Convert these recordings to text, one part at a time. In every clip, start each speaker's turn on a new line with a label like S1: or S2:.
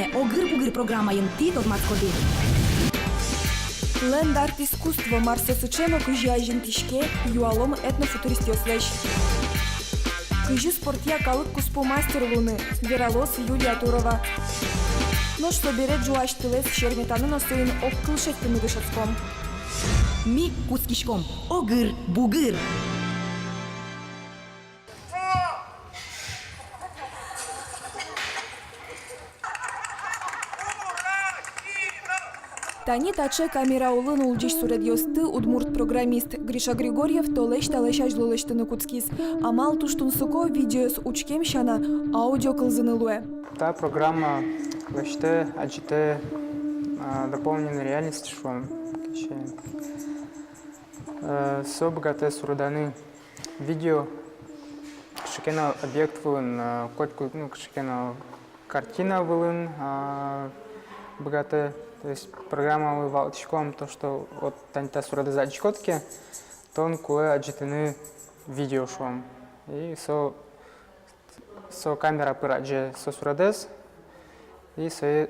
S1: Лене огыр-бугыр программайын тит от Мацкови.
S2: Лендарт искусство Марса Сычено кыжайжин тишке юалом этнофутурист ёслеш. Кыжи спортия калык куспо мастер луны Вералос Юлия Турова. Но что берет жуаш тылес шерметанын осыйын оккылшет тымыгышацком.
S1: Ми кускишком огыр-бугыр.
S2: Тани таче камера улын улжиш сурет ёсты удмурт программист Гриша Григорьев толеш талешаш лолештыны куцкис. Амал туштун суко видеос учкем шана аудио кылзыны луэ.
S3: Та программа въобще отчиты дополненной реальности, что со богатые сурданы видео шикена объект вылын, котку шикена картина вылын богатые. То есть программа вывал очком то, что вот та сурада за очкотки, то он кое отчитаны видео шум. И со камера пыраджи со сурадес и со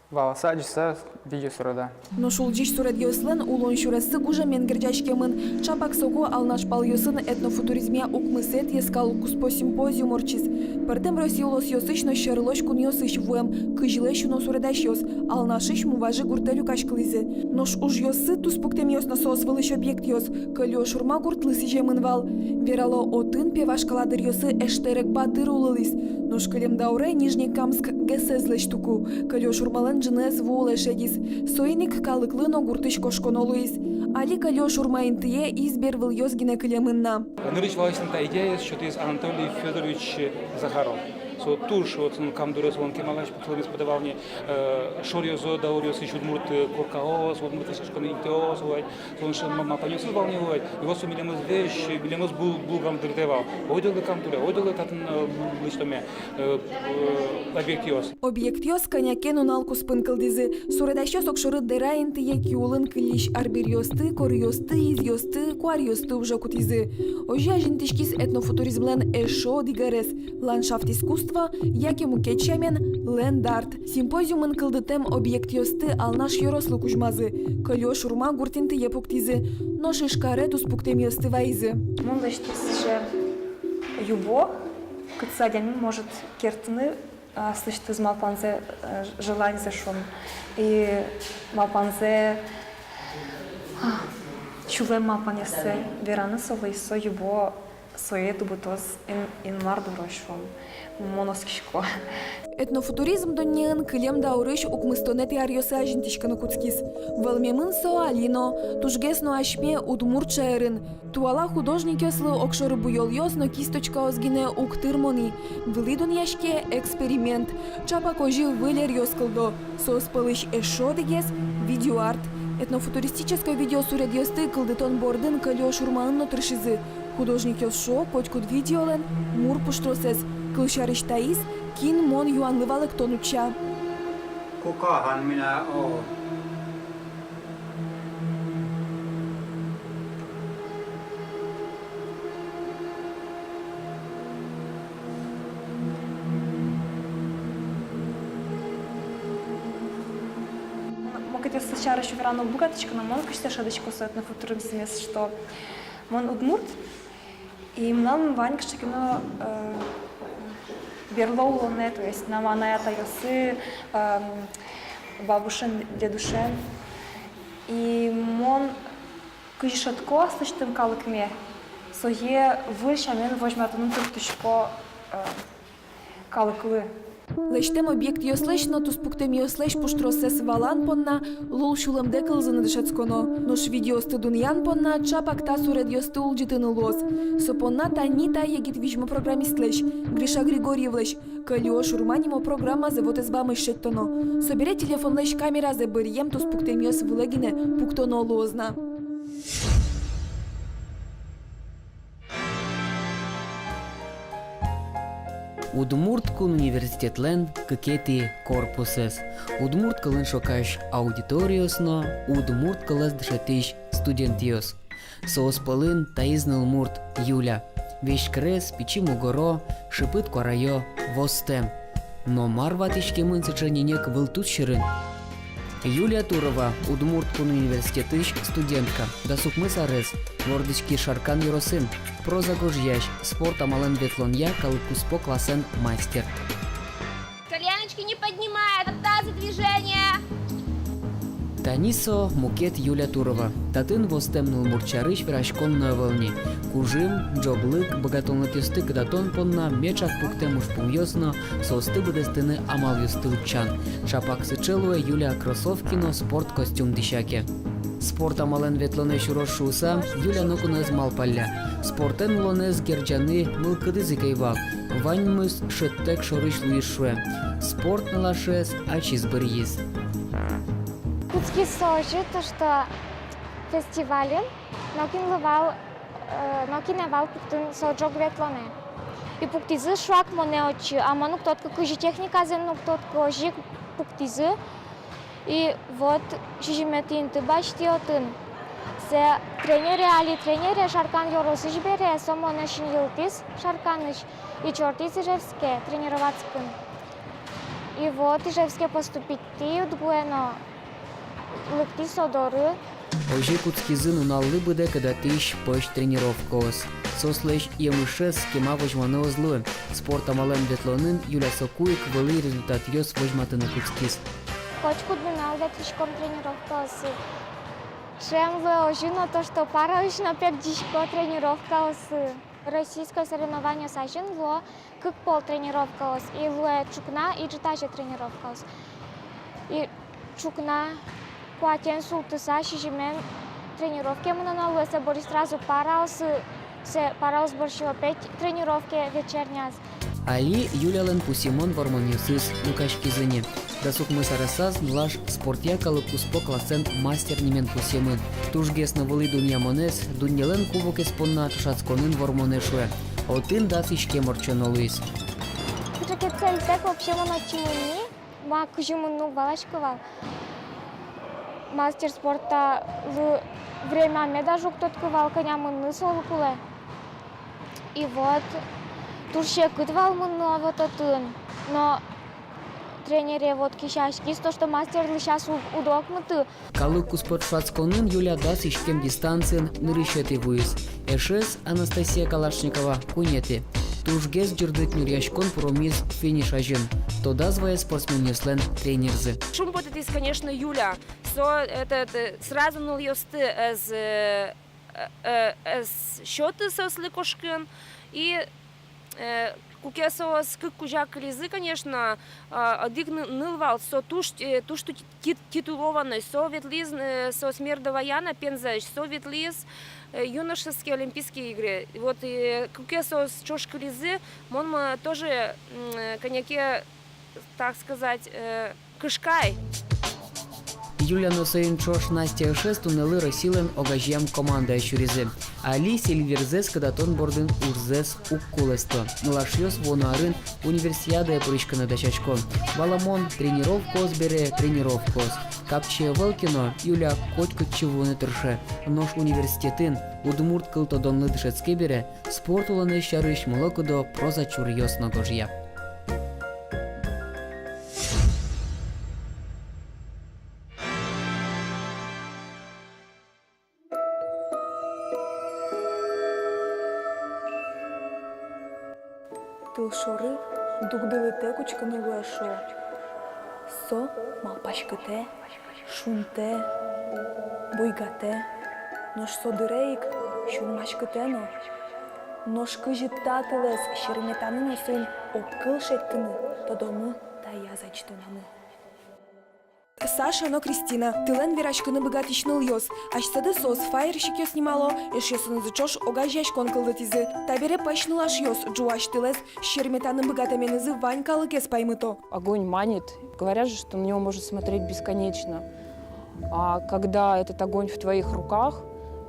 S3: валсаджи со видео сурада.
S2: Но шулжиш сурет ёслен улон шурасы гужа менгерджашкемын чапак соко алнаш пал ёсын этнофутуризмия укмысет ескал куспо симпозиум орчис. Пардем Россиолос ёсыч шерлош кун ёсыч вуэм кыжилеш но суредаш ёс алнашиш муважи гуртелю кашклизе. Нош уж ёсы туспуктем ёс на созвылыш объект ёс кылё шурма гуртлысы жемын вал. Верало отын певашкаладыр ёсы эштерек бадыр улылис. Нош кылем дауре Нижнекамск гесезлеш туку. Кылё шурмален джинез вуолешедис. Соиник калыклыно гуртыш кошконолуис. Али кылё шурмаин тые избер выл ёс гине кылемынна.
S4: Нарисовалась та идея, что это Анатолий Федорович Захаров. So tuż od kamdury słonki malaś podłogi spodawalnie szoriozo daurios i siódmurt korkaos, odmurt się szkony inteos, on się ma panios zwalnie wołać. Jego są milemos wieś, milemos bulgam drtewał. Odjole kamdury, odjole taten listomie объектиос.
S2: Объектиос конякен уналку спынкылдызы. Суредащос окшоры дыраин тие киулын кылиш арбирьосты, корьосты, изьосты, куарьосты уже кутизы. Ожа жинтишкис этнофутуризмлен эшо дигарес. Ландшафт искусства яке мукечамен лендарт. Симпозиумын кылдытем объектиосты алнаш ёрослы кужмазы. Кылё шурма гуртинты епуктизы. Но шишкаре туспуктем ёсты вайзы.
S5: Мундыштис же юбо, кыцадян может кертны слышит из малпанзе желание за шум. И малпанзе чулем малпанесе вераны совы со юбо своє тубутоз инварду рощом моноскишко.
S2: Этнофутуризм доннен кылем даурыш укмыстонет ярьёсы ажинтишканы куцкис. Валмемын со алино, тужгесно ашме удмурчаерын. Туала художник ёслы окшоры буйол ёсно кисточка озгине уктырмони. Вылидон яшке эксперимент. Чапа кожи вылер ёскылдо. Соспалыш эшо дегес видеоарт. Этнофутуристическое видео сурет ёсты кылдытон бордын кылё шурмаынно тыршизы. Художник ёсшо котькут видеолен мур пуштросес. Кылшарыш таис кин мон юанлывалык тонуча.
S6: Kukahan minä oon?
S5: Могут я сначала еще верану богаточка, но мон качество шадочку стоит на футуризме, что мон удмурт и нам ванька штакино берлоулоне, то есть нам она это ёсы бабушен, дедушен. И мон кыжишатко слыштым калыкме, сое выльшамен возьмет ну туртышко калыклы.
S2: Лештем объект ёслеш, но туспуктем ёслеш пуштросес валан понна, лул шулам декълзаны дышацконо. Нош видеосты дуньян понна, чапак та суред ёсты улджитыны лоз. Сопонна та нита егит вижмо программистлеш, Гриша Григорьевлеш. Калио шурманимо программа завод избамы шеттоно. Собере телефон леш камера за бырьем туспуктем ёс вылегине, пуктоно лозна.
S7: Удмурткун университетлен кекети корпусес. Удмурткалын шокаш аудиториосно, удмурткалас дышатиш студентиос. Сооспалын таизныл мурт Юля. Вещкрес, печи мугоро, шипыт корайо, востем. Но марва тишкемын сычерненек был тут щерын. Юлия Турова, Удмурткун университетыш студентка, досукмы сарез, вордычки шаркан юросын, проза гожьящ, спорт амален ветлонья, калыкуспо классен мастер.
S8: Коленочки не поднимай, от таза движение.
S7: Танисо мукет Юлия Турова. Татын vostemnul murчарыш верашкон на волне. Кужим, джоглык, богатонлык юсты, кадатон понна, мечак пуктем уж пумьёсно, состы будестыны амал юсты учан. Шапак сычелуе Юлия кроссовкино, спорт костюм дищаке. Спорт амален ветлоне шурош шуса, Юлия нокунез малпалля. Спортен лонез герджаны мылкыды зикайвал. Ваньмыз шеттек шорыш луишуе. Спорт налашез, ачиз бырьиз.
S9: Куцки сочи, то что фестивален, но киневал пуктын соджог ветлоне. И пуктизы швак моне очи, а ману кто-то кujи техника земну, кто-то жик пуктизы. И вот шижиметин ты бачти отын. Се тренере шаркан yorosыш бере, сомоне шинилтис шарканыш и чортис ижевске тренироваться. И вот ижевске поступить ты удгуено. Лыкти содоры.
S7: Ожи куцкизын уналлы быде, когда тыш пыш тренировкос. Сослэш емышес кема вожманы озлы. Спорт амален ветлонын Юля Сокуик вылы результат ёс вожматыны куцкиз.
S9: Кочку дынал ветричком тренировкос. Чем вы ожи, но то, что пара уж на пердичко тренировкос. Российское соревнование сажен ло как пол тренировкос. И луэ чукна и джитаже тренировкос. И чукна Куатен султыса шижимен тренировки мы на се бори сразу параус борщи опять тренировки вечерняс.
S7: Али Юля Лен Пусимон вормонюсыз лукашкизыне. Досуг мы сарасаз млаш спортья калыкуспо классен мастер немен Пусимын. Тужгесно вылы дунья монес, дуньялен кубок испонна тушацконын вормонешуе. Отын дасышке морчонолуис.
S9: Кучаке цель так вообще моночимыни, ма кужимыну валашковал. Мастер спорта время медажу кто-то ковал коня мыны солкуле. И вот турше кытвал мыну вот отын. Но тренере вот кишашки, то что мастер сейчас удокмыты.
S7: Калыкуспо тушацконын Юля дасышкем дистанциян нырышеты вуис. Эшес Анастасия Калашникова кунети. Тужгез джурдык нуряшкон промис финиш ажин. Тода звая спортсмен юслен тренерзы.
S10: Шум вот это, конечно, Юля. Это сразу нул ёсты счеты со сликошкин и кукесос как кужак лизы, конечно, адик нылвал со туш титулованный советлиз со смердова яна пензач советлиз юношеские олимпийские игры. Вот кукесос чошка лизы, он тоже коньяке, так сказать, кышкай.
S7: Юля Носоин Чош Настя Шесту нелы Росилен огажьям команда Ещуризе. Али Сильверзес кадатон бордын урзес уккулесто. Налашьёс вонуарын универсиада эпуричкана дачачко. Баламон тренировкос бере тренировкос. Капче Волкино Юля котку чевуны тырше. Нож университетін Удмурт кылтодонлы дышецке бере спорт уланы шарыш молокудо проза чурьёс нагожья.
S2: Тылшоры дугдылыте кучканы луэшо. Со малпашкыте, шунте, буйгате, нож содырейк, шунмашкытено. Нож кыжыттатылес шереметанын сын опкыл шеттыны, тодомы та язачтынамы. Саша, но Кристина, тылен верашкыны богатичныл ёс. Ашсады сос фаерщик ёс снимало, эш ёсыны зычош огажьяш конкылдытизы. Табере пашнылаш ёс, джуаш тылес, щерметаны богатаменызы ванькалы кес паймыто.
S11: Огонь манит. Говорят же, что на него можно смотреть бесконечно. А когда этот огонь в твоих руках,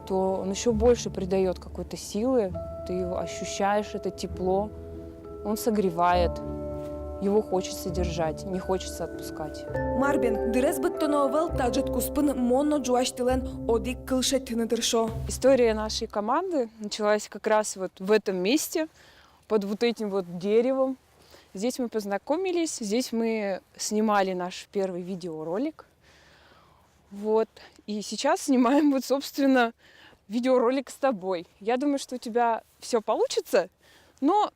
S11: то он еще больше придает какой-то силы. Ты ощущаешь это тепло, он согревает. Его хочется держать, не хочется отпускать.
S2: Марбин, дырес быттоновел таджет куспын монно джуаш тылен одик кылшеттыны дыршо.
S11: История нашей команды началась как раз вот в этом месте, под вот этим вот деревом. Здесь мы познакомились, здесь мы снимали наш первый видеоролик. Вот. И сейчас снимаем вот, собственно, видеоролик с тобой. Я думаю, что у тебя все получится, но,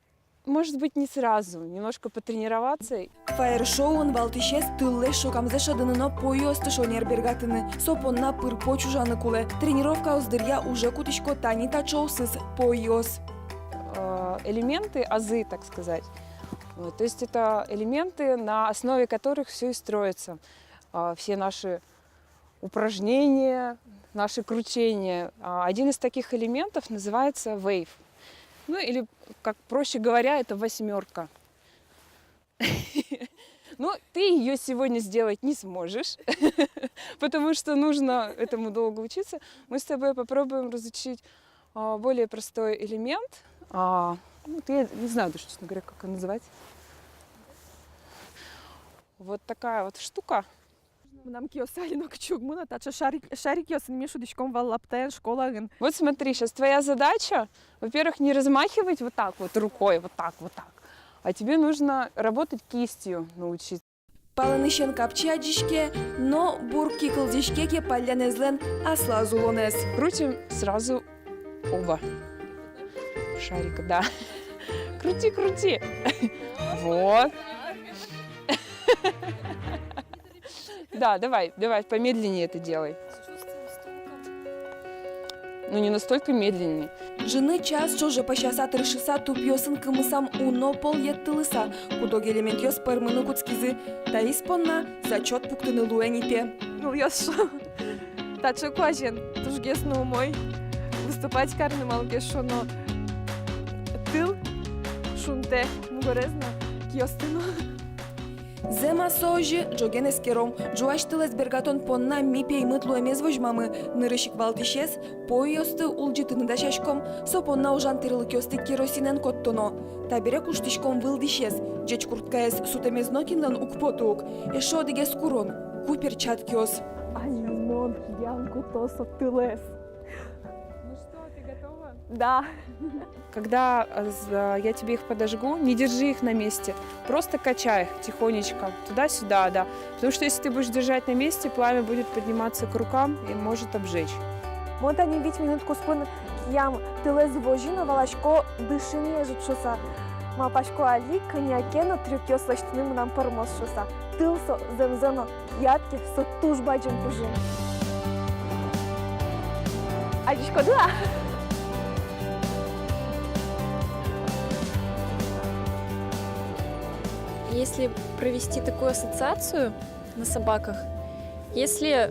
S11: может быть, не сразу. Немножко потренироваться.
S2: Фаер-шоуын валтышес тылле шокамзе шадыныно поёсты шонер бергатыны. Сопонна пырпо чужаны куле. Тренировка уздырья уже кутышко тани тачоусыз поёс.
S11: Элементы, азы, так сказать. Вот, то есть это элементы, на основе которых все и строится. Все наши упражнения, наши кручения. Один из таких элементов называется wave. Ну или, как проще говоря, это восьмерка. Ну, ты ее сегодня сделать не сможешь, потому что нужно этому долго учиться. Мы с тобой попробуем разучить более простой элемент. Я не знаю даже, честно говоря, как его называть. Вот такая вот штука.
S2: Нам киосалино кчуг мына тача шарик ёсын мишу дичком валлаптен школагын.
S11: Вот смотри, сейчас твоя задача, во-первых, не размахивать вот так вот рукой, вот так, а тебе нужно работать кистью научиться.
S2: Палынышен капчадишке, но бурки кылдишкеке палянезлен асла зулонез.
S11: Крутим сразу оба шарика, да. Крути, крути. Вот. Да, давай, помедленнее это делай. Ну, не настолько медленнее.
S2: Жыны час чоже пащаса тыршыса тупьёсын кымысам уно пол еттылыса. Кудок элемент ёс пырмыны куцкизы. Та испонна зачет пуктыны луэнипе. Ну, ёс шо. Тачы куажен, тужгесны умой. Выступать карны малгешо, но тыл шунте мугорезна киостыну. Зема сожи джогенес кером, джуаштылес бергатон понна мипе и мытлу эмез вожмамы, нырышик валтишес, поёсты улжитыны дашашком, со понна ужан тырылы кёсты керосинен коттоно. Табире куштишком вылдишес, джеч курткаес сутемез нокинлен укпотук, эшо дегес курон, купер чат кёс. Аймон, янку тосо тылес.
S11: Ну что, ты готова?
S2: Да.
S11: Когда я тебе их подожгу, не держи их на месте, просто качай их тихонечко туда-сюда, да. Потому что если ты будешь держать на месте, пламя будет подниматься к рукам и может обжечь.
S2: Монтани 5 минутку спын ям тылез вожина валашко дышине жутшуса. Мапашко али коньякено трюкёс лаштыным нам пармос шуса. Тылсо земзено ятки со тужбаджем кужим. Алишко да?
S12: Если провести такую ассоциацию на собаках, если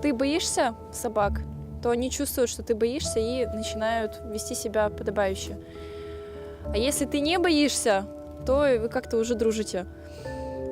S12: ты боишься собак, то они чувствуют, что ты боишься и начинают вести себя подобающе. А если ты не боишься, то вы как-то уже дружите.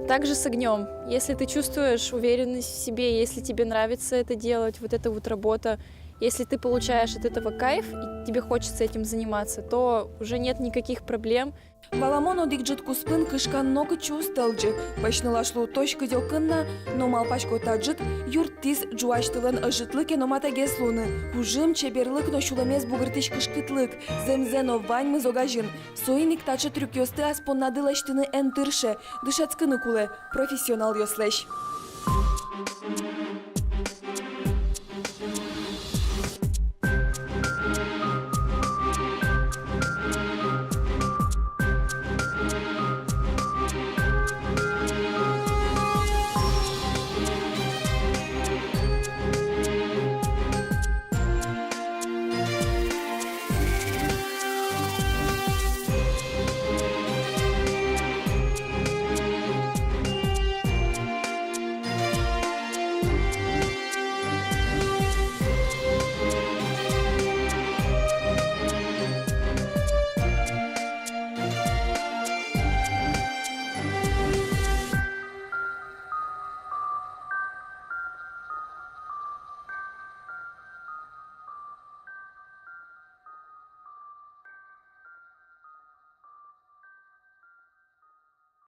S12: Также с огнем. Если ты чувствуешь уверенность в себе, если тебе нравится это делать, вот эта вот работа, если ты получаешь от этого кайф и тебе хочется этим заниматься, то уже нет никаких проблем.
S2: Валамоно дикджит куспын кышкан ногы чувсталджи. Башнылашлу точка дёкынна, но малпашко таджит юртиз джуаштылын ыжытлыке номата геслуны. Кужым чеберлык но шуламес бугыртыш кышкытлык. Земзено ваньмы зогажин. Соиник тачы трюкёсты аспоннадылаштыны энтырше. Дышацкыны куле. Профессионал ёслеш.